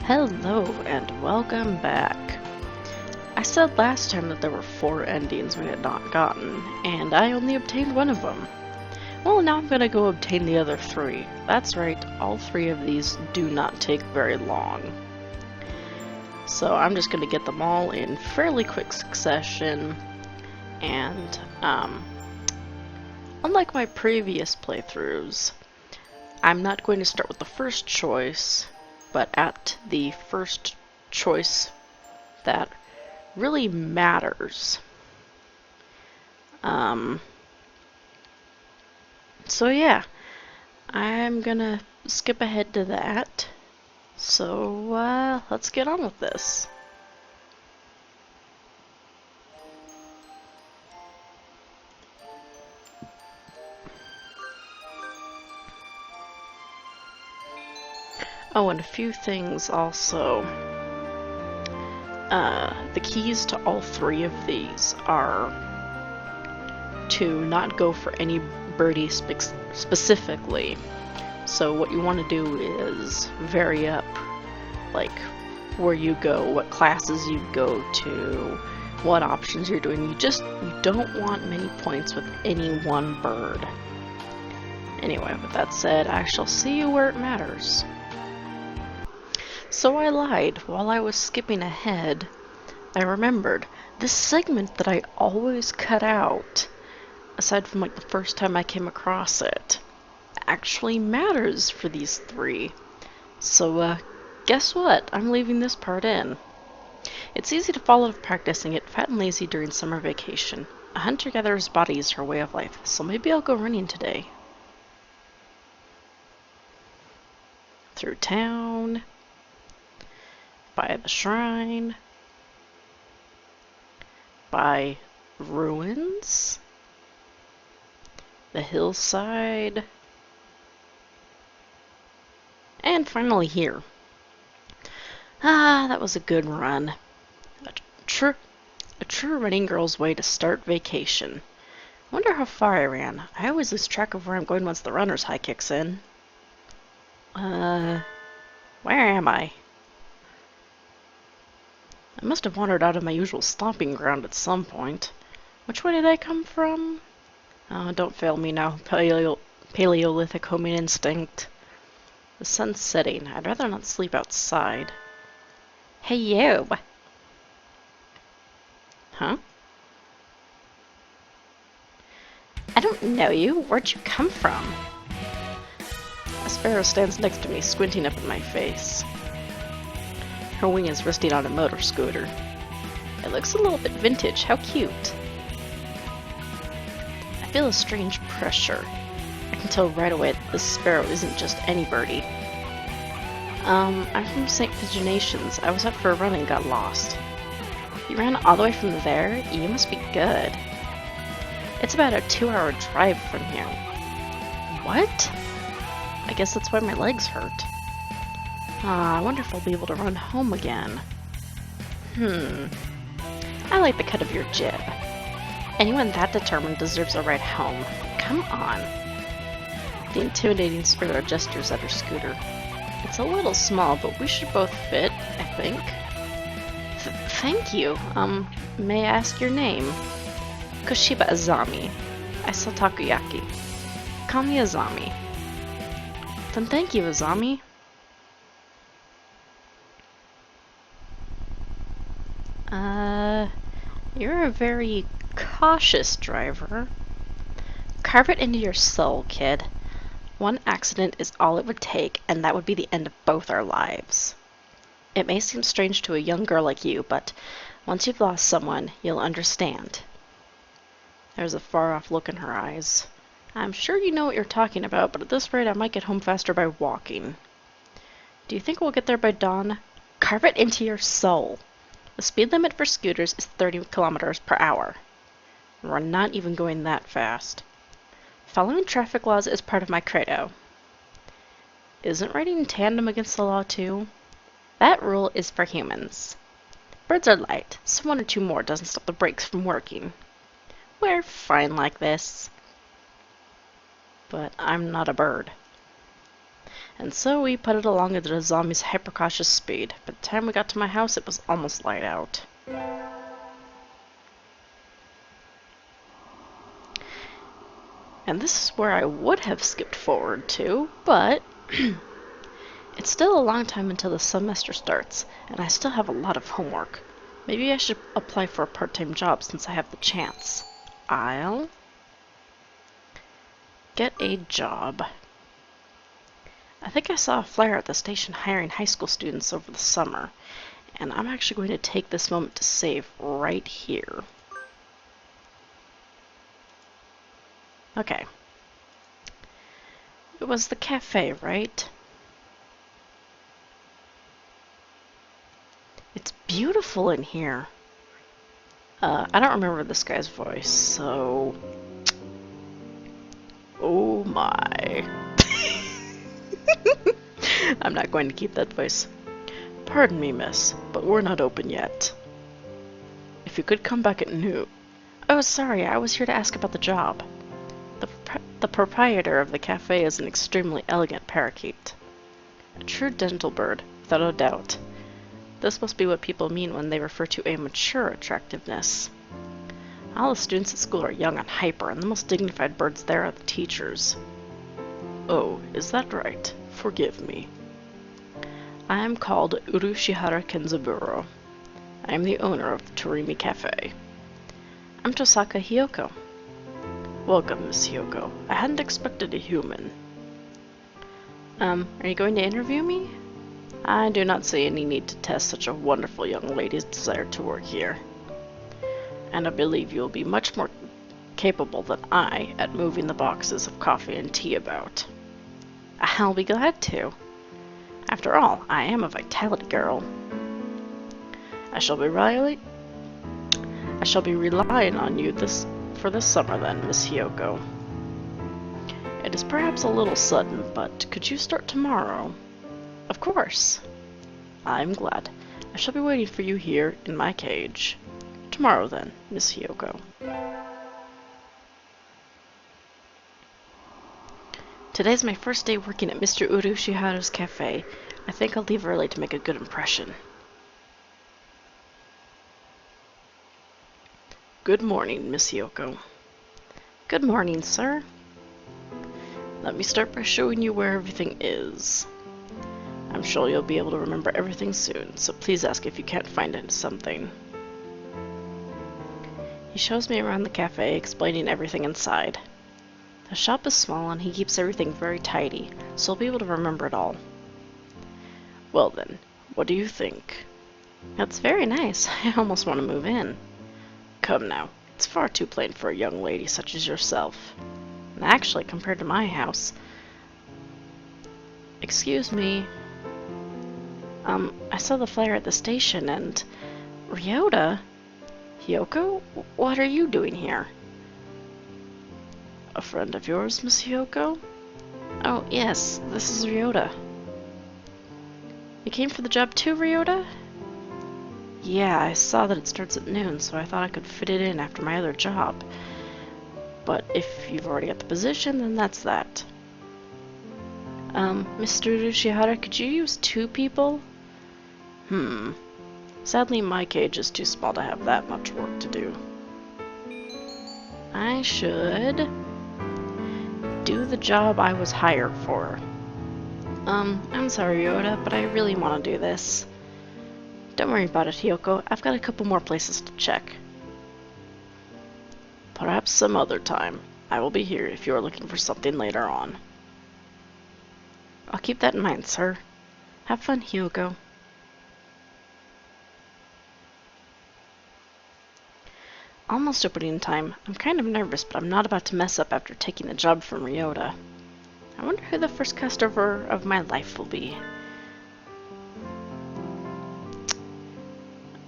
Hello and welcome back. I said last time that there were 4 endings we had not gotten, and I only obtained one of them. Well, now I'm gonna go obtain the other 3. That's right, all 3 of these do not take very long. So I'm just gonna get them all in fairly quick succession, and unlike my previous playthroughs, I'm not going to start with the first choice, but at the first choice that really matters. So yeah, I'm gonna skip ahead to that. So let's get on with this. Oh, and a few things also. The keys to all 3 of these are to not go for any birdie specifically. So what you want to do is vary up, like where you go, what classes you go to, what options you're doing. You don't want many points with any one bird. Anyway, with that said, I shall see you where it matters. So I lied. While I was skipping ahead, I remembered this segment that I always cut out, aside from like the first time I came across it, actually matters for these 3. So guess what? I'm leaving this part in. It's easy to fall out of practice and get fat and lazy during summer vacation. A hunter-gatherer's body is her way of life, so maybe I'll go running today. Through town, by the shrine, by ruins, the hillside, and finally here. Ah, that was a good run. A true running girl's way to start vacation. Wonder how far I ran. I always lose track of where I'm going once the runner's high kicks in. Where am I? I must have wandered out of my usual stomping ground at some point. Which way did I come from? Oh, don't fail me now, Paleolithic homing instinct. The sun's setting. I'd rather not sleep outside. Hey, you! Huh? I don't know you. Where'd you come from? A sparrow stands next to me, squinting up at my face. Her wing is resting on a motor scooter. It looks a little bit vintage. How cute. I feel a strange pressure. I can tell right away that this sparrow isn't just any birdie. I'm from St. Pigeonations. I was out for a run and got lost. You ran all the way from there? You must be good. It's about a 2-hour drive from here. What? I guess that's why my legs hurt. I wonder if I'll be able to run home again. I like the cut of your jib. Anyone that determined deserves a ride home. Come on. The intimidating sparrow gestures at her scooter. It's a little small, but we should both fit, I think. Thank you. May I ask your name? Koshiba Azami. I sell takoyaki. Call me Azami. Then thank you, Azami. You're a very cautious driver. Carve it into your soul, kid. One accident is all it would take, and that would be the end of both our lives. It may seem strange to a young girl like you, but once you've lost someone, you'll understand. There's a far-off look in her eyes. I'm sure you know what you're talking about, but at this rate I might get home faster by walking. Do you think we'll get there by dawn? Carve it into your soul. The speed limit for scooters is 30 kilometers per hour. We're not even going that fast. Following traffic laws is part of my credo. Isn't riding in tandem against the law too? That rule is for humans. Birds are light, so 1 or 2 more doesn't stop the brakes from working. We're fine like this. But I'm not a bird. And so we putted along at Azami's hypercautious speed. By the time we got to my house, it was almost light out. And this is where I would have skipped forward to, but it's still a long time until the semester starts, and I still have a lot of homework. Maybe I should apply for a part-time job since I have the chance. I'll get a job. I think I saw a flyer at the station hiring high school students over the summer, and I'm actually going to take this moment to save right here. Okay. It was the cafe, right? It's beautiful in here. I don't remember this guy's voice, so... Oh my. I'm not going to keep that voice. Pardon me, miss, but we're not open yet. If you could come back at noon. Oh, sorry, I was here to ask about the job. The proprietor of the cafe is an extremely elegant parakeet. A true dental bird, without a doubt. This must be what people mean when they refer to a mature attractiveness. All the students at school are young and hyper, and the most dignified birds there are the teachers. Oh, is that right? Forgive me. I am called Urushihara Kenzaburo. I am the owner of the Torimi Cafe. I'm Tosaka Hiyoko. Welcome, Miss Hiyoko. I hadn't expected a human. Are you going to interview me? I do not see any need to test such a wonderful young lady's desire to work here. And I believe you will be much more capable than I at moving the boxes of coffee and tea about. I'll be glad to. After all, I am a vitality girl. I shall be relying on you for this summer then, Miss Hiyoko. It is perhaps a little sudden, but could you start tomorrow? Of course. I'm glad. I shall be waiting for you here in my cage. Tomorrow then, Miss Hiyoko. Today's my first day working at Mr. Urushihara's cafe. I think I'll leave early to make a good impression. Good morning, Miss Hiyoko. Good morning, sir. Let me start by showing you where everything is. I'm sure you'll be able to remember everything soon, so please ask if you can't find something. He shows me around the cafe, explaining everything inside. The shop is small and he keeps everything very tidy, so I'll be able to remember it all. Well then, what do you think? That's very nice. I almost want to move in. Come now, it's far too plain for a young lady such as yourself. And actually, compared to my house... Excuse me. I saw the flyer at the station and... Ryota? Hiyoko? What are you doing here? A friend of yours, Miss Hiyoko? Oh, yes, this is Ryota. You came for the job too, Ryota? Yeah, I saw that it starts at noon, so I thought I could fit it in after my other job. But if you've already got the position, then that's that. Mr. Urushihara, could you use 2 people? Sadly, my cage is too small to have that much work to do. I should do the job I was hired for. I'm sorry, Yoda, but I really want to do this. Don't worry about it, Hiyoko. I've got a couple more places to check. Perhaps some other time. I will be here if you are looking for something later on. I'll keep that in mind, sir. Have fun, Hiyoko. Almost opening time. I'm kind of nervous, but I'm not about to mess up after taking the job from Ryota. I wonder who the first customer of my life will be.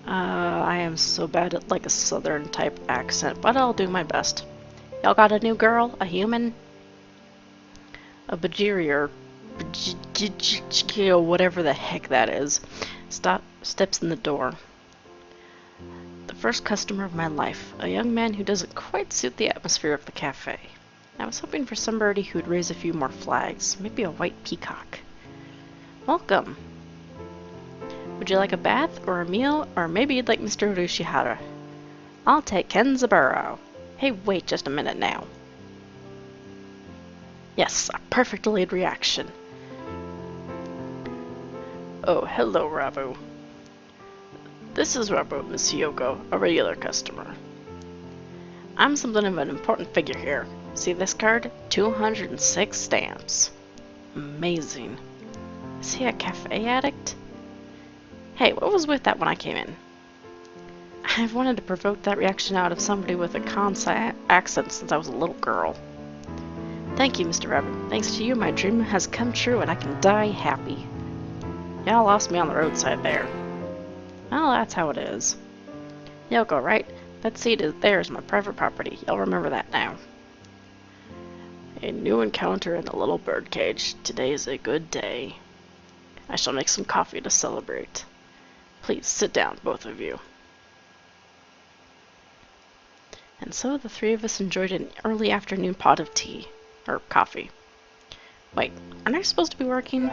I am so bad at like a southern type accent, but I'll do my best. Y'all got a new girl? A human? A Bajiri or whatever the heck that is. Steps in the door. The first customer of my life, a young man who doesn't quite suit the atmosphere of the cafe. I was hoping for somebody who'd raise a few more flags, maybe a white peacock. Welcome. Would you like a bath or a meal, or maybe you'd like Mr. Urushihara? I'll take Kenzaburo. Hey, wait just a minute now. Yes, a perfect delayed reaction. Oh, hello, Rabu. This is Rabu, Miss Yoko, a regular customer. I'm something of an important figure here. See this card? 206 stamps. Amazing. Is he a cafe addict? Hey, what was with that when I came in? I've wanted to provoke that reaction out of somebody with a Kansai accent since I was a little girl. Thank you, Mr. Rabbit. Thanks to you, my dream has come true and I can die happy. Y'all lost me on the roadside there. Well, that's how it is. Yoko, right? That seat is there is my private property. You'll remember that now. A new encounter in a little birdcage. Today is a good day. I shall make some coffee to celebrate. Please sit down, both of you. And so the three of us enjoyed an early afternoon pot of tea. Or coffee. Wait, aren't I supposed to be working?